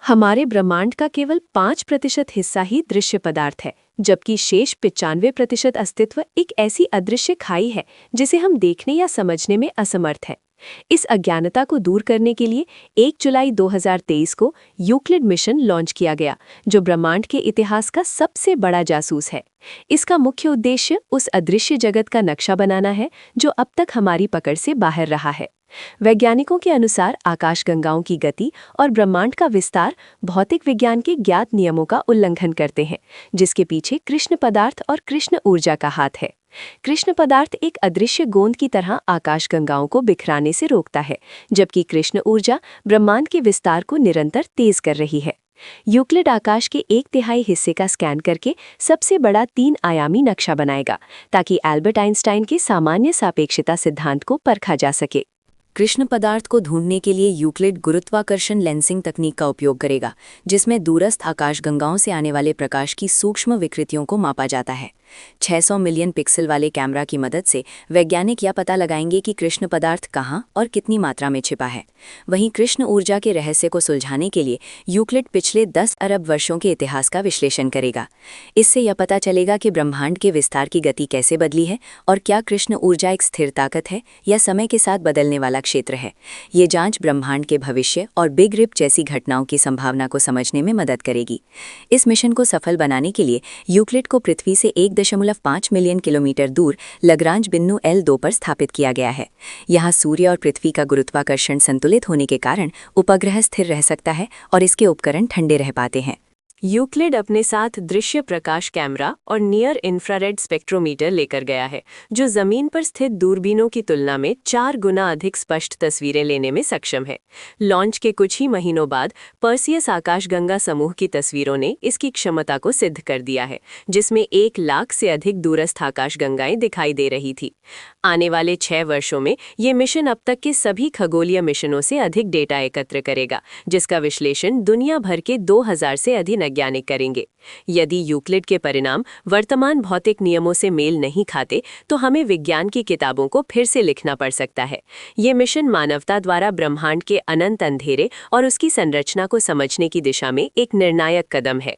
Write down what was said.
हमारे ब्रह्मांड का केवल 5% हिस्सा ही दृश्य पदार्थ है, जबकि शेष 95% अस्तित्व एक ऐसी अदृश्य खाई है जिसे हम देखने या समझने में असमर्थ हैं। इस अज्ञानता को दूर करने के लिए 1 जुलाई 2023 को यूक्लिड मिशन लॉन्च किया गया, जो ब्रह्मांड के इतिहास का सबसे बड़ा जासूस है। इसका मुख्य उद्देश्य उस अदृश्य जगत का नक्शा बनाना है जो अब तक हमारी पकड़ से बाहर रहा है। वैज्ञानिकों के अनुसार आकाशगंगाओं की गति और ब्रह्मांड का विस्तार भौतिक विज्ञान के ज्ञात नियमों का उल्लंघन करते हैं, जिसके पीछे कृष्ण पदार्थ और कृष्ण ऊर्जा का हाथ है। कृष्ण पदार्थ एक अदृश्य गोंद की तरह आकाशगंगाओं को बिखराने से रोकता है, जबकि कृष्ण ऊर्जा ब्रह्मांड के विस्तार को निरंतर तेज कर रही है। यूक्लिड आकाश के 1/3 हिस्से का स्कैन करके सबसे बड़ा 3 आयामी नक्शा बनाएगा, ताकि एल्बर्ट आइंस्टाइन के सामान्य सापेक्षता सिद्धांत को परखा जा सके। कृष्ण पदार्थ को ढूंढने के लिए यूक्लिड गुरुत्वाकर्षण लेंसिंग तकनीक का उपयोग करेगा, जिसमें दूरस्थ आकाशगंगाओं से आने वाले प्रकाश की सूक्ष्म विकृतियों को मापा जाता है। 600 मिलियन पिक्सल वाले कैमरा की मदद से वैज्ञानिक यह पता लगाएंगे कि कृष्ण पदार्थ कहाँ और कितनी मात्रा में छिपा है। वहीं कृष्ण ऊर्जा के रहस्य को सुलझाने के लिए यूक्लिड पिछले 10 अरब वर्षों के इतिहास का विश्लेषण करेगा। इससे यह पता चलेगा कि ब्रह्मांड के विस्तार की गति कैसे बदली है और क्या कृष्ण ऊर्जा एक स्थिर ताकत है या समय के साथ बदलने वाला क्षेत्र है। ये जांच ब्रह्मांड के भविष्य और बिग रिप जैसी घटनाओं की संभावना को समझने में मदद करेगी। इस मिशन को सफल बनाने के लिए यूक्लिड को पृथ्वी से 1.5 मिलियन किलोमीटर दूर लग्रांज बिंदु L2 पर स्थापित किया गया है। यहाँ सूर्य और पृथ्वी का गुरुत्वाकर्षण संतुलित होने के कारण उपग्रह स्थिर रह सकता है और इसके उपकरण ठंडे रह पाते हैं। यूक्लिड अपने साथ दृश्य प्रकाश कैमरा और नियर इंफ्रारेड स्पेक्ट्रोमीटर लेकर गया है, जो जमीन पर स्थित दूरबीनों की तुलना में 4 गुना अधिक स्पष्ट तस्वीरें लेने में सक्षम है। लॉन्च के कुछ ही महीनों बाद पर्सियस आकाशगंगा समूह की तस्वीरों ने इसकी क्षमता को सिद्ध कर दिया है, जिसमें 1 लाख से अधिक दूरस्थ आकाशगंगाएं दिखाई दे रही थी। आने वाले 6 वर्षों में ये मिशन अब तक के सभी खगोलीय मिशनों से अधिक डेटा एकत्र करेगा, जिसका विश्लेषण दुनिया भर के 2000 से अधिक वैज्ञानिक करेंगे। यदि यूक्लिड के परिणाम वर्तमान भौतिक नियमों से मेल नहीं खाते, तो हमें विज्ञान की किताबों को फिर से लिखना पड़ सकता है। ये मिशन मानवता द्वारा ब्रह्मांड के अनंत अंधेरे और उसकी संरचना को समझने की दिशा में एक निर्णायक कदम है।